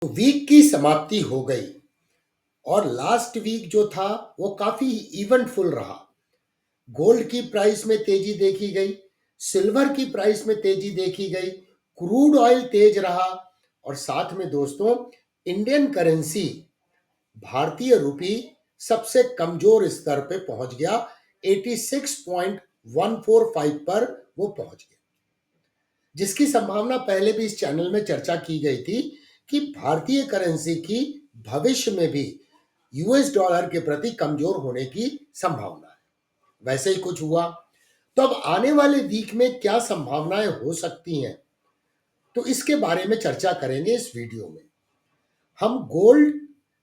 Week की समाप्ति हो गई और लास्ट वीक जो था वो काफी इवेंटफुल रहा। गोल्ड की प्राइस में तेजी देखी गई, सिल्वर की प्राइस में तेजी देखी गई, क्रूड ऑयल तेज रहा और साथ में दोस्तों इंडियन करेंसी, भारतीय रुपी सबसे कमजोर स्तर पे पहुंच गया। 86.145 पर वो पहुंच गया, जिसकी संभावना पहले भी इस चैनल में चर्चा की गई थी कि भारतीय करेंसी की भविष्य में भी यूएस डॉलर के प्रति कमजोर होने की संभावना है। वैसे ही कुछ हुआ। तो अब आने वाले वीक में क्या संभावनाएं हो सकती हैं, तो इसके बारे में चर्चा करेंगे इस वीडियो में। हम गोल्ड,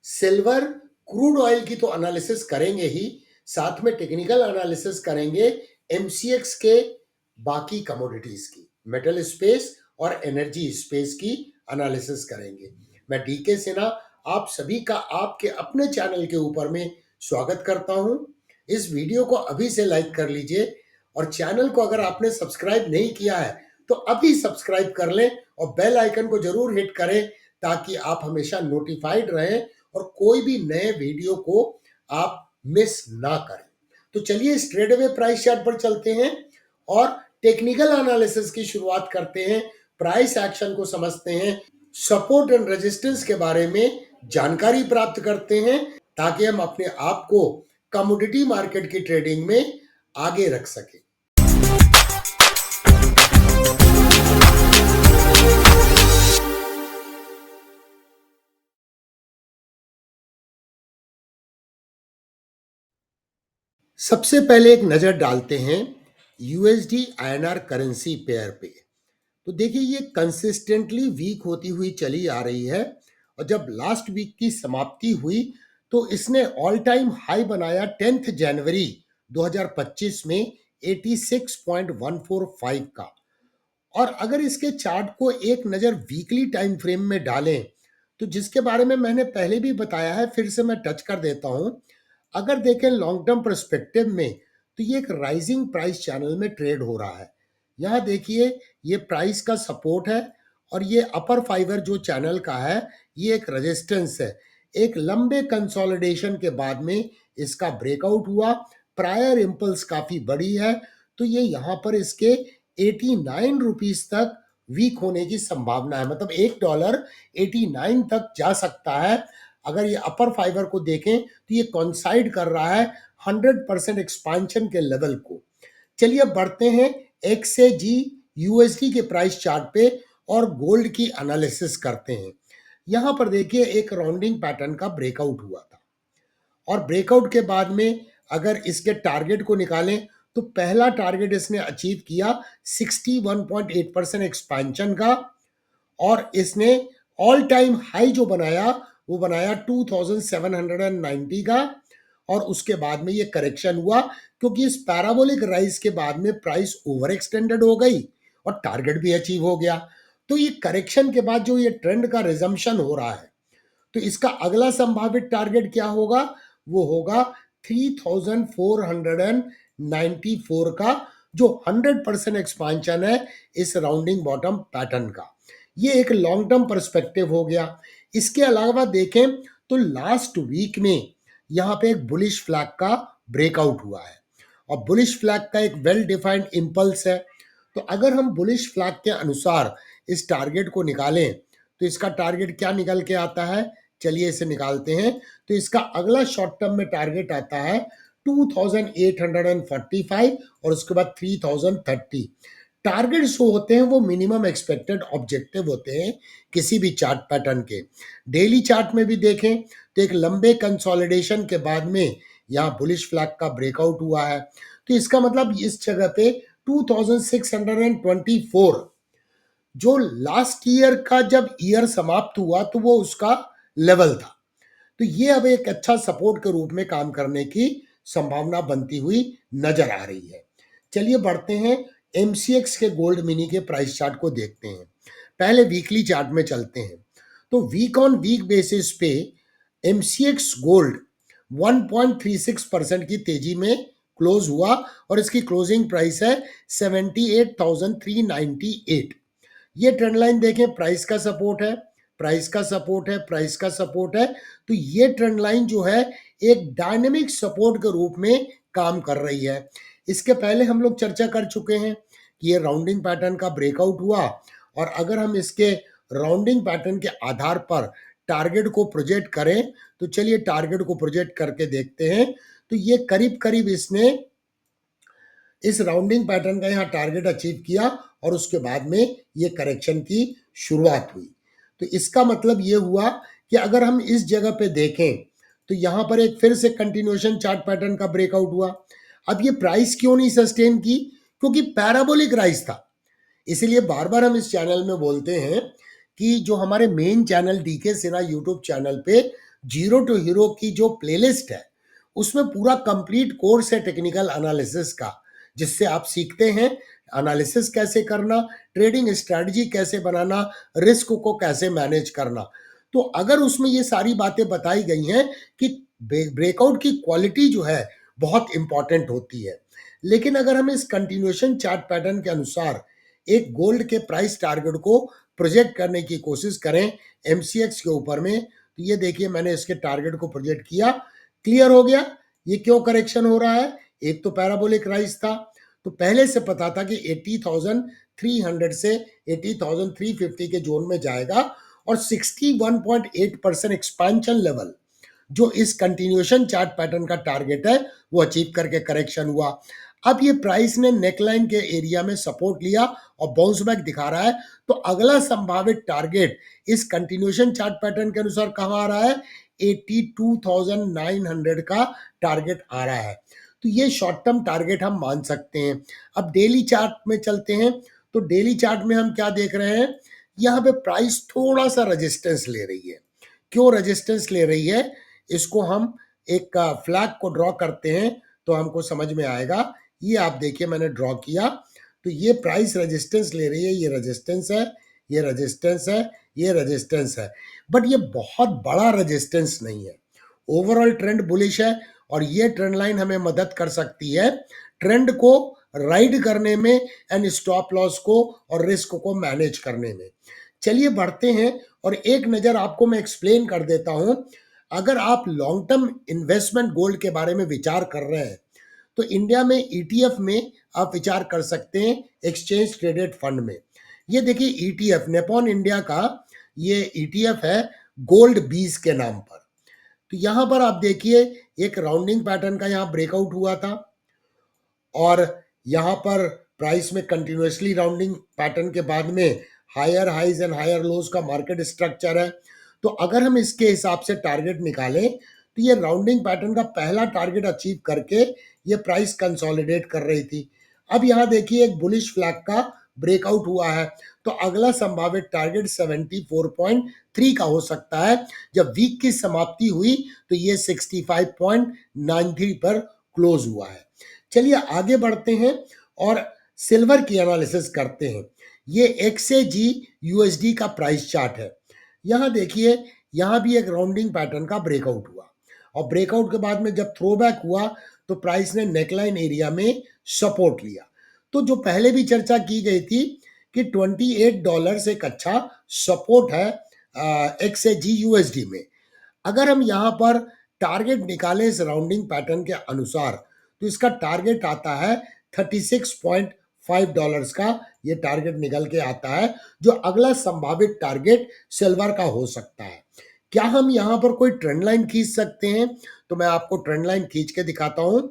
सिल्वर, क्रूड ऑयल की तो एनालिसिस करेंगे ही, साथ में टेक्निकल एनालिसिस करेंगे एमसीएक्स के बाकी कमोडिटीज की, मेटल स्पेस और एनर्जी स्पेस की एनालिसिस करेंगे। मैं डीके सिन्हा आप सभी का आपके अपने चैनल के ऊपर में स्वागत करता हूं। इस वीडियो को अभी से लाइक कर लीजिए और चैनल को अगर आपने सब्सक्राइब नहीं किया है तो अभी सब्सक्राइब कर लें और बेल आइकन को जरूर हिट करें ताकि आप हमेशा नोटिफाइड रहें और कोई भी नए वीडियो को आप मिस ना करें। तो चलिए स्ट्रेट अवे प्राइस चार्ट पर चलते हैं और टेक्निकल एनालिसिस की शुरुआत करते हैं। प्राइस एक्शन को समझते हैं, सपोर्ट एंड रेजिस्टेंस के बारे में जानकारी प्राप्त करते हैं ताकि हम अपने आप को कमोडिटी मार्केट की ट्रेडिंग में आगे रख सकें। सबसे पहले एक नजर डालते हैं यूएसडी आईएनआर करेंसी पेयर पे। तो देखिए ये कंसिस्टेंटली वीक होती हुई चली आ रही है और जब लास्ट वीक की समाप्ति हुई तो इसने ऑल टाइम हाई बनाया 10 जनवरी 2025 में 86.145 का। और अगर इसके चार्ट को एक नज़र वीकली टाइम फ्रेम में डालें तो जिसके बारे में मैंने पहले भी बताया है, फिर से मैं टच कर देता हूं। अगर देखें लॉन्ग टर्म पर्सपेक्टिव में तो ये एक राइजिंग प्राइस चैनल में ट्रेड हो रहा है। यहाँ देखिए ये प्राइस का सपोर्ट है और ये अपर फाइबर जो चैनल का है ये एक रेजिस्टेंस है। एक लंबे कंसोलिडेशन के बाद में इसका ब्रेकआउट हुआ, प्रायर इंपल्स काफी बड़ी है, तो ये यहाँ पर इसके 89 रुपीस तक वीक होने की संभावना है। मतलब $1 89 तक जा सकता है। अगर ये अपर फाइबर को देखें तो ये कॉन्साइड कर रहा है 100% एक्सपांशन के लेवल को। चलिए अब बढ़ते हैं एक्सएजी यूएसडी के प्राइस चार्ट पे और गोल्ड की एनालिसिस करते हैं। यहां पर देखिए एक राउंडिंग पैटर्न का ब्रेकआउट हुआ था और ब्रेकआउट के बाद में अगर इसके टारगेट को निकालें तो पहला टारगेट इसने अचीव किया 61.8% एक्सपेंशन का और इसने ऑल टाइम हाई जो बनाया वो बनाया 2790 का। और उसके बाद में ये करेक्शन हुआ क्योंकि इस पैराबोलिक राइज के बाद में प्राइस ओवर एक्सटेंडेड हो गई और टारगेट भी अचीव हो गया। तो ये करेक्शन के बाद जो ये ट्रेंड का रिजम्पशन हो रहा है तो इसका अगला संभावित टारगेट क्या होगा, वो होगा 3494 का, जो 100% एक्सपांशन है इस राउंडिंग बॉटम पैटर्न का। ये एक लॉन्ग टर्म पर्सपेक्टिव हो गया। इसके अलावा देखें तो लास्ट वीक में यहाँ पे एक बुलिश फ्लैग का ब्रेकआउट हुआ है और बुलिश फ्लैग का एक वेल डिफाइंड इंपल्स है। तो अगर हम बुलिश फ्लैग के अनुसार इस टारगेट को निकालें तो इसका टारगेट क्या निकल के आता है, चलिए इसे निकालते हैं। तो इसका अगला शॉर्ट टर्म में टारगेट आता है 2845 और उसके बाद 3030। टारगेट जो होते हैं वो मिनिमम एक्सपेक्टेड ऑब्जेक्टिव होते हैं किसी भी चार्ट पैटर्न के। डेली चार्ट में भी देखें तो एक लंबे कंसोलिडेशन के बाद में यहाँ बुलिश फ्लैग का ब्रेकआउट हुआ है। तो इसका मतलब इस जगह पे 2624 जो लास्ट ईयर का जब ईयर समाप्त हुआ तो वो उसका लेवल था। तो ये अब एक अच्छा सपोर्ट के रूप में काम करने की संभावना बनती हुई नजर आ रही है। चलिए बढ़ते हैं एमसीएक्स के गोल्ड मिनी के प्राइस चार्ट को देखते हैं। पहले वीकली चार्ट में चलते हैं। तो वीक ऑन वीक बेसिस पे एमसीएक्स गोल्ड 1.36% की तेजी में क्लोज हुआ और इसकी क्लोजिंग प्राइस है 78,398। ये ट्रेंड लाइन देखें, प्राइस का सपोर्ट है, प्राइस का सपोर्ट है, प्राइस का सपोर्ट है। तो ये ट्रेंड लाइन जो है एक डायनेमिक सपोर्ट के रूप में काम कर रही है। इसके पहले हम लोग चर्चा कर चुके हैं कि ये राउंडिंग पैटर्न का ब्रेकआउट हुआ, और अगर हम इसके राउंडिंग पैटर्न के आधार पर टारगेट को प्रोजेक्ट करें, तो चलिए टारगेट को प्रोजेक्ट करके देखते हैं। तो ये करीब करीब इसने इस राउंडिंग पैटर्न का यहाँ टारगेट अचीव किया, और उसके बाद में ये करेक्शन की शुरुआत हुई। तो इसका मतलब ये हुआ कि अगर हम इस जगह पे देखें तो यहाँ पर एक फिर से कंटिन्यूएशन चार्ट पैटर्न का ब्रेकआउट हुआ। अब ये प्राइस क्यों नहीं सस्टेन की? क्योंकि पैराबोलिक राइज था। इसीलिए बार बार हम इस चैनल में बोलते हैं कि जो हमारे main channel DK Sinha YouTube channel पे जीरो टू हीरो की जो प्लेलिस्ट है, उसमें पूरा कंप्लीट कोर्स है टेक्निकल एनालिसिस का, जिससे आप सीखते हैं एनालिसिस कैसे करना, ट्रेडिंग स्ट्रैटेजी कैसे बनाना, रिस्क को कैसे मैनेज करना। तो अगर उसमें ये सारी बातें बताई गई हैं कि ब्रेकआउट की क्वालिटी जो है बहुत इंपॉर्टेंट होती है। लेकिन अगर हम इस कंटिन्यूएशन चार्ट पैटर्न के अनुसार एक गोल्ड के प्राइस टारगेट को प्रोजेक्ट करने की कोशिश करें एमसीएक्स के ऊपर में, तो ये देखिए मैंने इसके टारगेट को प्रोजेक्ट किया, क्लियर हो गया ये क्यों करेक्शन हो रहा है। एक तो पैराबोलिक राइज था, तो पहले से पता था कि 80,300 से 80,350 के जोन में जाएगा, और 61.8% एक्सपेंशन लेवल जो इस कंटिन्यूएशन चार्ट पैटर्न का टारगेट है वो अचीव करके करेक्शन हुआ। अब ये प्राइस ने नेकलाइन के एरिया में सपोर्ट लिया और बाउंस बैक दिखा रहा है। तो अगला संभावित टारगेट इस कंटिन्यूएशन चार्ट पैटर्न के अनुसार कहां आ रहा है? 82,900 का टारगेट आ रहा है। तो ये शॉर्ट टर्म टारगेट हम मान सकते हैं। अब डेली चार्ट में चलते हैं, तो डेली चार्ट में हम क्या देख रहे हैं? यहाँ पे प्राइस थोड़ा सा रेजिस्टेंस ले रही है। क्यों रेजिस्टेंस ले रही है, इसको हम एक फ्लैग को ड्रॉ करते हैं तो हमको समझ में आएगा। ये आप देखिए मैंने ड्रॉ किया, तो ये प्राइस रेजिस्टेंस ले रही है, ये रेजिस्टेंस है, ये रेजिस्टेंस है, ये रेजिस्टेंस है, बट ये बहुत बड़ा रेजिस्टेंस नहीं है। ओवरऑल ट्रेंड बुलिश है, और ये ट्रेंड लाइन हमें मदद कर सकती है ट्रेंड को राइड करने में एंड स्टॉप लॉस को और रिस्क को मैनेज करने में। चलिए बढ़ते हैं, और एक नज़र आपको मैं एक्सप्लेन कर देता हूं। अगर आप लॉन्ग टर्म इन्वेस्टमेंट गोल्ड के बारे में विचार कर रहे हैं, तो इंडिया में ईटीएफ में आप विचार कर सकते हैं, एक्सचेंज ट्रेडेड फंड में। ये देखिए ईटीएफ नेपॉन इंडिया का ये ईटीएफ है गोल्ड 20 के नाम पर। तो यहां पर आप देखिए एक राउंडिंग पैटर्न का यहां ब्रेकआउट हुआ था, और यहां पर प्राइस में कंटिन्यूसली राउंडिंग पैटर्न के बाद में higher highs and higher lows का मार्केट स्ट्रक्चर है। तो अगर हम इसके हिसाब से टारगेट निकालें, तो ये राउंडिंग पैटर्न का पहला टारगेट अचीव करके ये प्राइस कंसोलिडेट कर रही थी। अब यहाँ देखिए एक बुलिश फ्लैग का ब्रेकआउट हुआ है, तो अगला संभावित टारगेट 74.3 का हो सकता है। जब वीक की समाप्ति हुई तो ये 65.93 पर क्लोज हुआ है। चलिए आगे बढ़ते हैं और सिल्वर की एनालिसिस करते हैं। ये XAG USD का प्राइस चार्ट है। यहाँ देखिए यहाँ भी एक राउंडिंग पैटर्न का ब्रेकआउट हुआ, और ब्रेकआउट के बाद में जब थ्रोबैक हुआ तो प्राइस ने नेकलाइन एरिया में सपोर्ट लिया। तो जो पहले भी चर्चा की गई थी कि $28 एक अच्छा सपोर्ट है XAG USD में। अगर हम यहाँ पर टारगेट निकालें इस राउंडिंग पैटर्न के अनुसार, तो इसका टारगेट आता है $36.5 का। ये टारगेट निकल के आता है, जो अगला संभावित टारगेट सिल्वर का हो सकता है। क्या हम यहाँ पर कोई ट्रेंड लाइन खींच सकते हैं? तो मैं आपको ट्रेंड लाइन खींच के दिखाता हूं।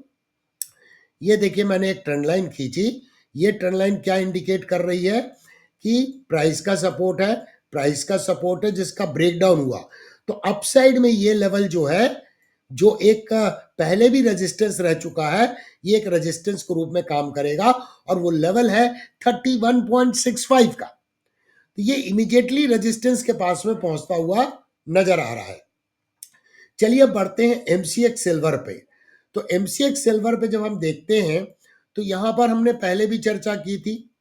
ये देखिए मैंने एक ट्रेंड लाइन खींची। ये ट्रेंड लाइन क्या इंडिकेट कर रही है कि प्राइस का सपोर्ट है, प्राइस का सपोर्ट है जिसका ब्रेकडाउन हुआ। तो अपसाइड में ये लेवल जो है, जो एक पहले भी रेजिस्टेंस रह चुका है, ये एक रेजिस्टेंस के रूप में काम करेगा, और वो लेवल है 31.65 का। तो ये इमीडिएटली रेजिस्टेंस के पास में पहुंचता हुआ नजर आ रहा है। चलिए अब बढ़ते हैं एमसीएक्स सिल्वर पे। तो एमसीएक्स सिल्वर पे जब हम देखते हैं, तो यहां पर हमने पहले भी चर्चा की थी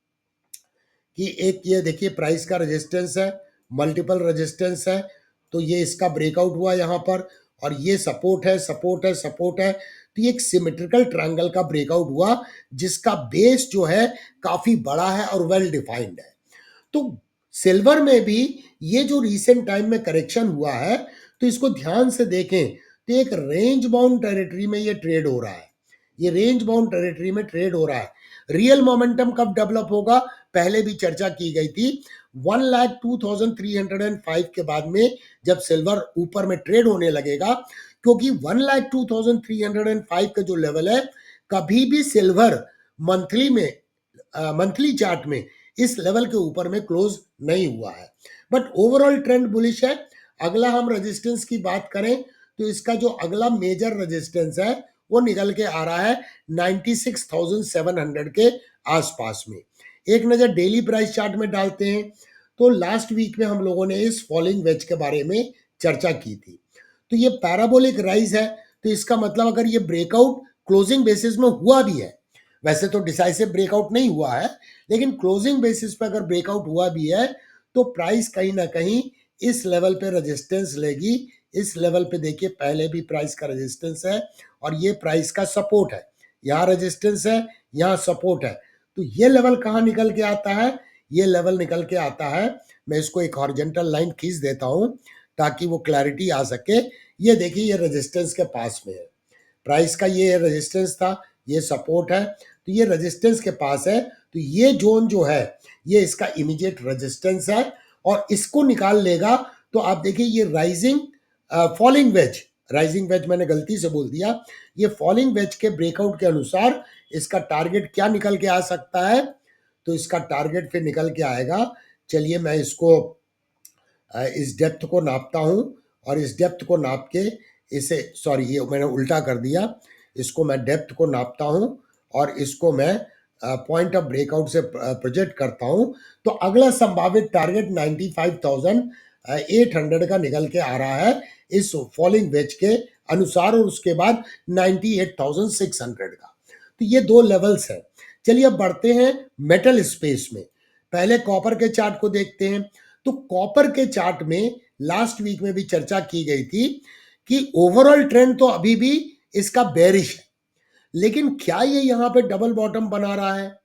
कि एक ये देखिए प्राइस का रेजिस्टेंस है, मल्टीपल रेजिस्टेंस है। तो ये इसका ब्रेकआउट हुआ यहाँ पर, और ये सपोर्ट है, सपोर्ट है, सपोर्ट है। तो ये एक सिमेट्रिकल ट्रायंगल का ब्रेकआउट हुआ, जिसका बेस जो है काफी बड़ा है और वेल डिफाइंड है। तो सिल्वर में भी ये जो रीसेंट टाइम में करेक्शन हुआ है, तो इसको ध्यान से देखें तो एक रेंज बाउंड टेरिटरी में ये ट्रेड हो रहा है। ये रेंज बाउंड टेरिटरी में ट्रेड हो रहा है। रियल मोमेंटम कब डेवलप होगा, पहले भी चर्चा की गई थी। 1,02,305 के बाद में जब सिल्वर ऊपर में ट्रेड होने लगेगा, क्योंकि 1,02,305 का जो लेवल है, कभी भी सिल्वर मंथली में मंथली चार्ट में इस लेवल के ऊपर में क्लोज नहीं हुआ है, बट ओवरऑल ट्रेंड बुलिश है। अगला हम रेजिस्टेंस की बात करें तो इसका जो अगला मेजर रेजिस्टेंस है वो निकल के आ रहा है 96,700 के आसपास में। एक नजर डेली प्राइस चार्ट में डालते हैं तो लास्ट वीक में हम लोगों ने इस फॉलिंग वेज के बारे में चर्चा की थी। तो ये पैराबोलिक राइज है, तो इसका मतलब अगर ये ब्रेकआउट क्लोजिंग बेसिस में हुआ भी है, वैसे तो डिसाइसिव ब्रेकआउट नहीं हुआ है, लेकिन क्लोजिंग बेसिस पे अगर ब्रेकआउट हुआ भी है तो प्राइस कहीं ना कहीं इस लेवल पे रेजिस्टेंस लेगी। इस लेवल पे देखिए पहले भी प्राइस का रेजिस्टेंस है और ये प्राइस का सपोर्ट है। यहाँ रेजिस्टेंस है, यहाँ सपोर्ट है। तो ये लेवल कहाँ निकल के आता है, ये लेवल निकल के आता है, मैं इसको एक हॉरिजॉन्टल लाइन खींच देता हूँ ताकि वो क्लैरिटी आ सके। ये देखिए ये रेजिस्टेंस के पास में है, प्राइस का ये रेजिस्टेंस था, ये सपोर्ट है, तो ये रेजिस्टेंस के पास है। तो ये जोन जो है ये इसका इमीडिएट रेजिस्टेंस है और इसको निकाल लेगा तो आप देखिए ये rising falling veg, rising veg मैंने गलती से बोल दिया, ये फॉलिंग वेज के ब्रेकआउट के अनुसार इसका टारगेट क्या निकल के आ सकता है, तो इसका टारगेट फिर निकल के आएगा। चलिए मैं इसको इस डेप्थ को नापता हूँ और इस डेप्थ को नाप के इसे, सॉरी ये मैंने उल्टा कर दिया, इसको मैं डेप्थ को नापता हूँ और इसको मैं पॉइंट ऑफ ब्रेकआउट से प्रोजेक्ट करता हूँ। तो अगला संभावित टारगेट 95,800 का निकल के आ रहा है इस फॉलिंग वेज के अनुसार और उसके बाद 98,600 का। तो ये दो लेवल्स हैं। चलिए अब बढ़ते हैं मेटल स्पेस में। पहले कॉपर के चार्ट को देखते हैं। तो कॉपर के चार्ट में लास्ट वीक में भी चर्चा की गई थी कि ओवरऑल ट्रेंड तो अभी भी इसका बेरिश है, लेकिन क्या ये यहां पे डबल बॉटम बना रहा है,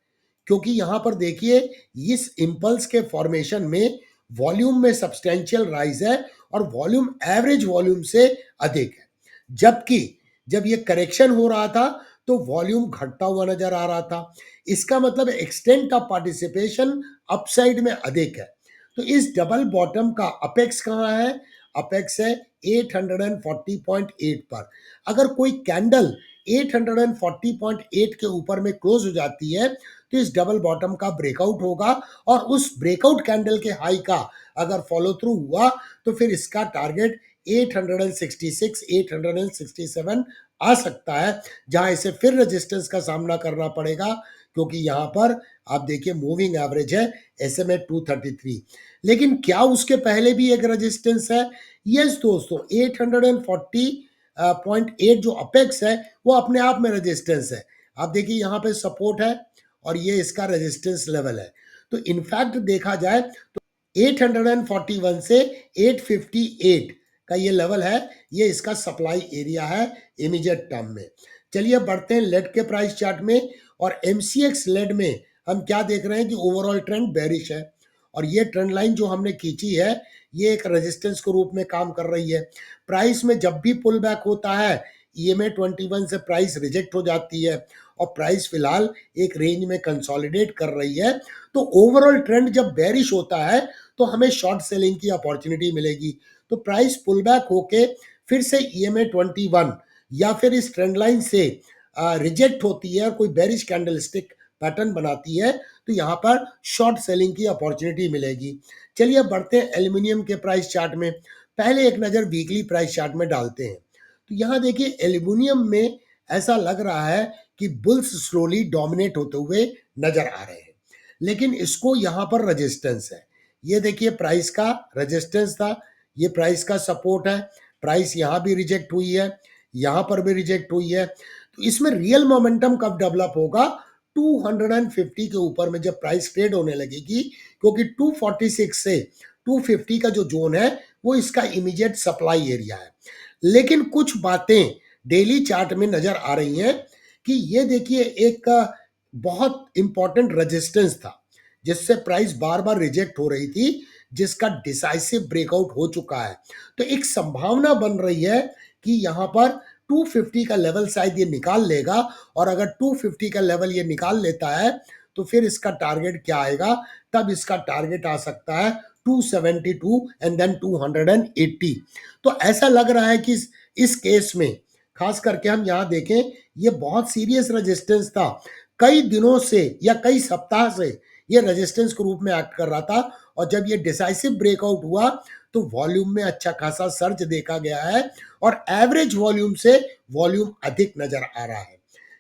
क्योंकि यहां पर देखिए इस इंपल्स के फॉर्मेशन में वॉल्यूम में सब्सटेंशियल राइज है और वॉल्यूम एवरेज वॉल्यूम से अधिक है, जबकि जब ये करेक्शन हो रहा था तो वॉल्यूम घटता हुआ नजर आ रहा था। इसका मतलब एक्सटेंट ऑफ पार्टिसिपेशन अपसाइड में अधिक है। तो इस डबल बॉटम का अपेक्स कहाँ है, अपेक्स है 840.8 पर। अगर कोई कैंडल 840.8 के ऊपर में क्लोज हो जाती है तो इस डबल बॉटम का ब्रेकआउट होगा और उस ब्रेकआउट कैंडल के हाई का अगर फॉलो थ्रू हुआ तो फिर इसका टारगेट 866 867 आ सकता है, जहां इसे फिर रेजिस्टेंस का सामना करना पड़ेगा, क्योंकि यहां पर आप देखिए मूविंग एवरेज है SMA 233। लेकिन क्या उसके पहले भी एक रेजिस्टेंस है? यस दोस्तों, 840.8 जो अपेक्स है वो अपने आप में रेजिस्टेंस है। आप देखिए यहाँ पे सपोर्ट है और ये इसका रेजिस्टेंस लेवल है। तो इनफैक्ट देखा जाए तो 841 से 858 का ये लेवल है, ये इसका सप्लाई एरिया है इमीडिएट टर्म में। चलिए अब बढ़ते हैं लेड के प्राइस चार्ट में। और MCX लेड में हम क्या देख रहे हैं कि ओवरऑल ट्रेंड बेरिश है और ये ट्रेंड लाइन जो हमने खींची है ये एक रेजिस्टेंस के रूप में काम कर रही है। प्राइस में जब भी पुल बैक होता है EMA 21 से प्राइस रिजेक्ट हो जाती है और प्राइस फिलहाल एक रेंज में कंसोलिडेट कर रही है। तो ओवरऑल ट्रेंड जब बेरिश होता है तो हमें शॉर्ट सेलिंग की अपॉर्चुनिटी मिलेगी। तो प्राइस पुल बैक होके फिर से EMA 21 या फिर इस ट्रेंड लाइन से रिजेक्ट होती है और कोई बेरिश कैंडलस्टिक पैटर्न बनाती है तो यहाँ पर शॉर्ट सेलिंग की अपॉर्चुनिटी मिलेगी। चलिए अब बढ़ते हैं एल्यूमिनियम के प्राइस चार्ट में। पहले एक नज़र वीकली प्राइस चार्ट में डालते हैं। तो यहाँ देखिए एल्यूमिनियम में ऐसा लग रहा है कि बुल्स स्लोली डोमिनेट होते हुए नजर आ रहे हैं, लेकिन इसको यहाँ पर रेजिस्टेंस है। ये देखिए प्राइस का रेजिस्टेंस था, ये प्राइस का सपोर्ट है। प्राइस यहाँ भी रिजेक्ट हुई है, यहाँ पर भी रिजेक्ट हुई है। तो इसमें रियल मोमेंटम कब डेवलप होगा? 250 के ऊपर में जब प्राइस ट्रेड होने लगेगी, क्योंकि 246 से 250 का जो जोन है वो इसका इमीडिएट सप्लाई एरिया है। लेकिन कुछ बातें डेली चार्ट में नजर आ रही हैं कि ये देखिए एक बहुत इंपॉर्टेंट रेजिस्टेंस था जिससे प्राइस बार बार रिजेक्ट हो रही थी, जिसका डिसाइसिव ब्रेकआउट हो चुका है। तो एक संभावना बन रही है कि यहाँ पर 250 का लेवल शायद ये निकाल लेगा, और अगर 250 का लेवल ये निकाल लेता है तो फिर इसका टारगेट क्या आएगा? तब इसका टारगेट आ सकता है 272 एंड देन 280। तो ऐसा लग रहा है कि इस केस में खास करके हम यहाँ देखें, ये बहुत सीरियस रेजिस्टेंस था, कई दिनों से या कई सप्ताह से ये रेजिस्टेंस के रूप में एक्ट कर रहा था, और जब ये डिसाइसिव ब्रेकआउट हुआ तो वॉल्यूम में अच्छा खासा सर्ज देखा गया है, और एवरेज वॉल्यूम से वॉल्यूम अधिक नजर आ रहा है।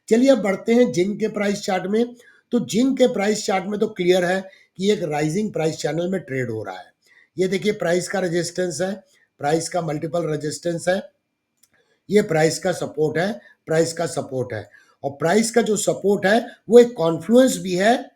चलिए अब बढ़ते हैं जिंक के प्राइस चार्ट में। तो जिंक के प्राइस चार्ट में तो क्लियर है कि एक राइजिंग प्राइस चैनल में ट्रेड हो रहा है। ये देखिए प्राइस का रेजिस्टेंस है, प्राइस का मल्टीपल रेजिस्टेंस है, ये प्राइस का सपोर्ट है, प्राइस का सपोर्ट है, और प्राइस का जो सपोर्ट है वो एक कॉन्फ्लुएंस भी है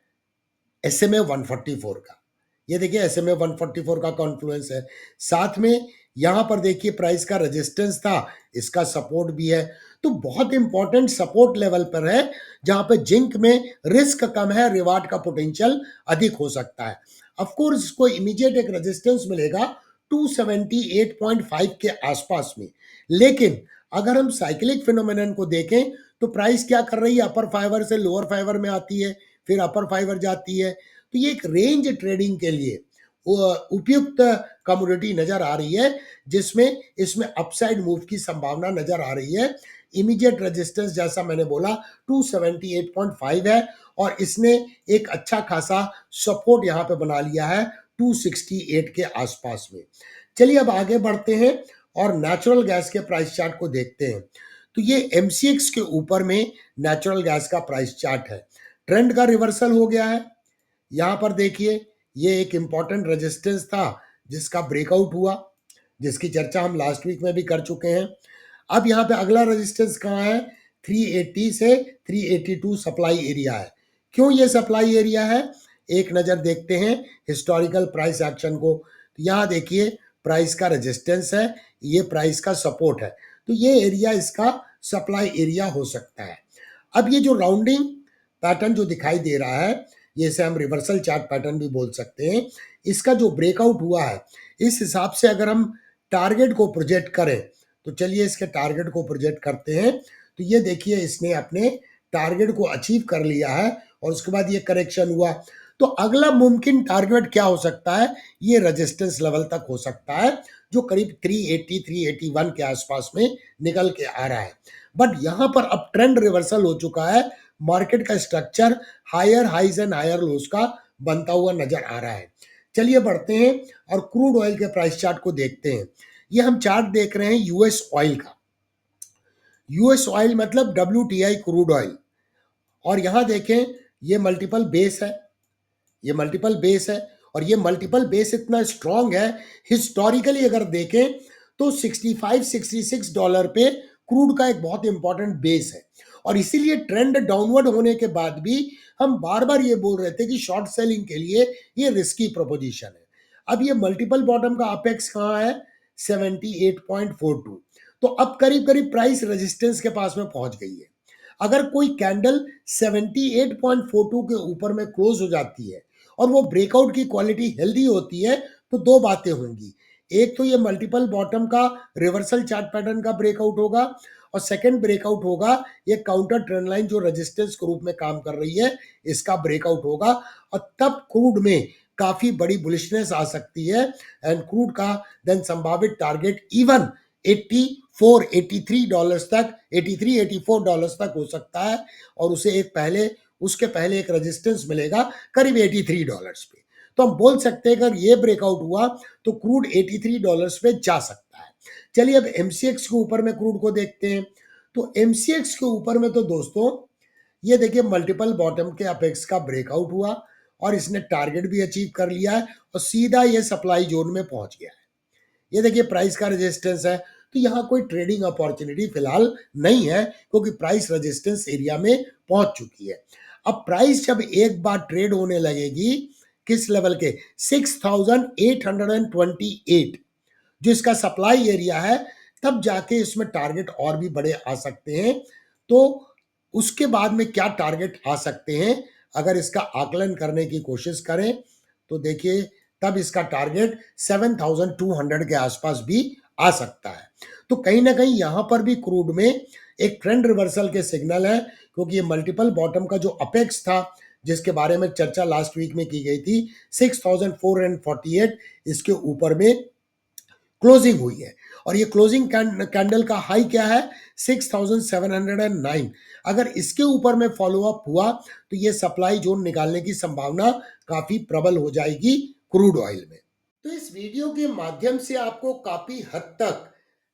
SMA 144 का। ये देखिए SMA 144 का कॉन्फ्लुएंस है, साथ में यहां पर देखिए प्राइस का रेजिस्टेंस था, इसका सपोर्ट भी है। तो बहुत इंपॉर्टेंट सपोर्ट लेवल पर है, जहां पे जिंक में रिस्क कम है, रिवार्ड का पोटेंशियल अधिक हो सकता है। ऑफ कोर्स इसको इमीडिएट एक रेजिस्टेंस मिलेगा 278.5 के आसपास में, लेकिन अगर हम साइक्लिक फिनोमेनन को देखें तो प्राइस क्या कर रही है, अपर फाइबर से लोअर फाइबर में आती है, फिर अपर फाइबर जाती है। तो ये एक रेंज ट्रेडिंग के लिए उपयुक्त कमोडिटी नजर आ रही है, जिसमें इसमें अपसाइड मूव की संभावना नजर आ रही है। इमीडिएट रेजिस्टेंस जैसा मैंने बोला 278.5 है, और इसने एक अच्छा खासा सपोर्ट यहां पे बना लिया है 268 के आसपास में। चलिए अब आगे बढ़ते हैं और नेचुरल गैस के प्राइस चार्ट को देखते हैं। तो ये MCX के ऊपर में नेचुरल गैस का प्राइस चार्ट है, ट्रेंड का रिवर्सल हो गया है। यहां पर देखिए ये एक इंपॉर्टेंट रेजिस्टेंस था जिसका ब्रेकआउट हुआ, जिसकी चर्चा हम लास्ट वीक में भी कर चुके हैं। अब यहाँ पे अगला रेजिस्टेंस कहाँ है? 380 से 382 सप्लाई एरिया है। क्यों ये सप्लाई एरिया है? एक नज़र देखते हैं हिस्टोरिकल प्राइस एक्शन को। तो यहाँ देखिए प्राइस का रेजिस्टेंस है, ये प्राइस का सपोर्ट है, तो ये एरिया इसका सप्लाई एरिया हो सकता है। अब ये जो राउंडिंग पैटर्न जो दिखाई दे रहा है, ये इसे हम रिवर्सल चार्ट पैटर्न भी बोल सकते हैं, इसका जो ब्रेकआउट हुआ है, इस हिसाब से अगर हम टारगेट को प्रोजेक्ट करें तो चलिए इसके टारगेट को प्रोजेक्ट करते हैं। तो ये देखिए इसने अपने टारगेट को अचीव कर लिया है, और उसके बाद ये करेक्शन हुआ। तो अगला मुमकिन टारगेट क्या हो सकता है? ये रेजिस्टेंस लेवल तक हो सकता है, जो करीब 380 381 के आसपास में निकल के आ रहा है। बट यहाँ पर अब ट्रेंड रिवर्सल हो चुका है, मार्केट का structure higher highs and higher lows का बनता हुआ नजर आ रहा है। चलिए बढ़ते हैं और क्रूड ऑयल के प्राइस चार्ट को देखते हैं। ये हम चार्ट देख रहे हैं यूएस ऑयल का। यूएस ऑयल मतलब WTI क्रूड ऑयल, और यहां देखें ये मल्टीपल बेस है, ये मल्टीपल बेस है, और ये मल्टीपल बेस इतना स्ट्रांग है, हिस्टोरिकली अगर देखें तो 65-66 डॉलर पे क्रूड का एक बहुत इंपॉर्टेंट बेस है। और इसीलिए ट्रेंड डाउनवर्ड होने के बाद भी हम बार बार ये बोल रहे थे कि शॉर्ट सेलिंग के लिए ये रिस्की प्रोपोजिशन है। अब ये मल्टीपल बॉटम का अपेक्स कहाँ है? 78.42। तो अब करीब करीब प्राइस रेजिस्टेंस के पास में पहुंच गई है। अगर कोई कैंडल 78.42 के ऊपर में क्लोज हो जाती है और वो ब्रेकआउट की क्वालिटी हेल्दी होती है, तो दो बातें होंगी। एक तो ये मल्टीपल बॉटम का रिवर्सल चार्ट पैटर्न का ब्रेकआउट होगा, और सेकंड ब्रेकआउट होगा ये काउंटर ट्रेंड लाइन जो रेजिस्टेंस के रूप में काम कर रही है, इसका ब्रेकआउट होगा, और तब क्रूड में काफी बड़ी बुलिशनेस आ सकती है, एंड क्रूड का देन संभावित टारगेट इवन 84-83 डॉलर्स तक, 83-84 डॉलर्स तक हो सकता है, और उसे उसके पहले एक रेजिस्टेंस मिलेगा करीब 83 डॉलर्स पे। तो हम बोल सकते हैं अगर ये ब्रेकआउट हुआ तो क्रूड 83 डॉलर्स पे जा सकता है। चलिए अब MCX के ऊपर में क्रूड को देखते हैं। तो MCX के ऊपर में तो दोस्तों ये देखिए मल्टीपल बॉटम के अपेक्स का ब्रेकआउट हुआ, और इसने टारगेट भी अचीव कर लिया है, और सीधा ये सप्लाई जोन में पहुंच गया है। ये देखिए प्राइस का रेजिस्टेंस है, तो यहाँ कोई ट्रेडिंग अपॉर्चुनिटी फिलहाल नहीं है, क्योंकि प्राइस रेजिस्टेंस एरिया में पहुंच चुकी है। अब प्राइस जब एक बार ट्रेड होने लगेगी किस लेवल के? 6828, जो इसका सप्लाई एरिया है, तब जाके इसमें टारगेट और भी बड़े आ सकते हैं। तो उसके बाद में क्या टारगेट आ सकते हैं, अगर इसका आकलन करने की कोशिश करें तो देखिए तब इसका टारगेट 7,200 के आसपास भी आ सकता है। तो कहीं ना कहीं यहां पर भी क्रूड में एक ट्रेंड रिवर्सल के सिग्नल है, क्योंकि ये मल्टीपल बॉटम का जो अपेक्स था जिसके बारे में चर्चा लास्ट वीक में की गई थी 6,448, इसके ऊपर में क्लोजिंग हुई है। और ये क्लोजिंग कैंडल का हाई क्या है 6,709। अगर इसके ऊपर में फॉलो अप हुआ तो ये सप्लाई जोन निकालने की संभावना काफी प्रबल हो जाएगी क्रूड ऑयल में। तो इस वीडियो के माध्यम से आपको काफी हद तक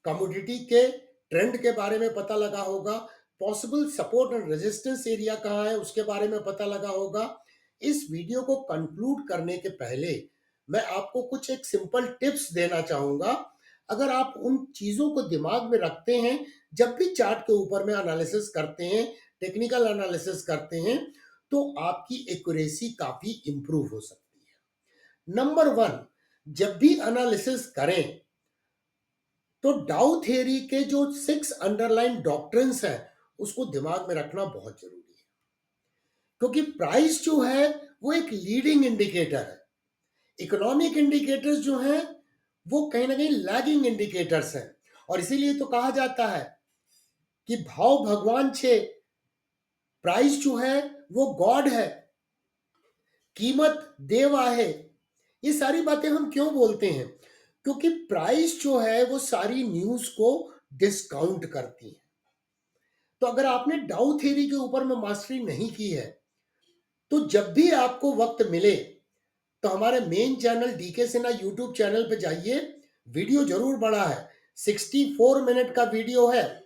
कमोडिटी के ट्रेंड के बारे में पता लगा होगा, possible support and resistance area कहाँ है उसके बारे में पता लगा होगा। इस वीडियो को कंक्लूड करने के पहले मैं आपको कुछ एक सिंपल टिप्स देना चाहूंगा। अगर आप उन चीजों को दिमाग में रखते हैं जब भी चार्ट के ऊपर में एनालिसिस करते हैं, टेक्निकल एनालिसिस करते हैं, तो आपकी एक्यूरेसी काफी इंप्रूव हो सकती है। नंबर वन, जब भी एनालिसिस करें तो डाउ थ्योरी के जो 6 अंडरलाइन डॉक्ट्रिन्स हैं उसको दिमाग में रखना बहुत जरूरी है, क्योंकि प्राइस जो है वो एक लीडिंग इंडिकेटर है। इकोनॉमिक इंडिकेटर्स जो हैं वो कहीं ना कहीं लैगिंग इंडिकेटर्स हैं, और इसीलिए तो कहा जाता है कि भाव भगवान छे, प्राइस जो है वो गॉड है, कीमत देव आहे। ये सारी बातें हम क्यों बोलते हैं? क्योंकि प्राइस जो है वो सारी न्यूज को डिस्काउंट करती है। तो अगर आपने डाउ थ्योरी के ऊपर में मास्टरी नहीं की है तो जब भी आपको वक्त मिले तो हमारे main channel DK Sinha YouTube channel पे जाइए। वीडियो जरूर बड़ा है, 64 मिनट का वीडियो है,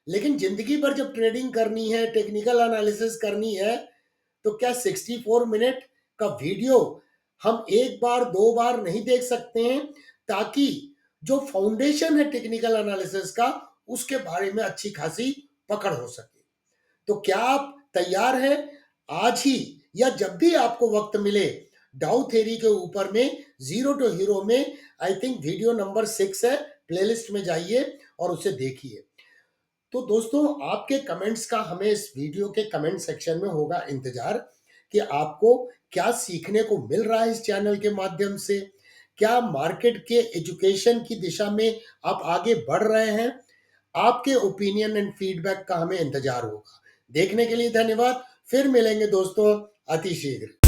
लेकिन जिंदगी भर जब ट्रेडिंग करनी है, टेक्निकल एनालिसिस करनी है, तो क्या 64 मिनट का वीडियो हम एक बार दो बार नहीं देख सकते हैं, ताकि जो फाउंडेशन है टेक्निकल एनालिसिस का उसके बारे में अच्छी खासी पकड़ हो सके। तो क्या आप तैयार हैं आज ही या जब भी आपको वक्त मिले डाउ थ्योरी के ऊपर में जीरो टू हीरो में, आई थिंक वीडियो नंबर 6 है, प्लेलिस्ट में जाइए और उसे देखिए। तो दोस्तों आपके कमेंट्स का हमें इस वीडियो के कमेंट सेक्शन में होगा इंतजार कि आपको क्या सीखने को मिल रहा है इस चैनल के माध्यम से, क्या मार्केट के एजुकेशन की दिशा में आप आगे बढ़ रहे हैं। आपके ओपिनियन एंड फीडबैक का हमें इंतजार होगा। देखने के लिए धन्यवाद। फिर मिलेंगे दोस्तों अति शीघ्र।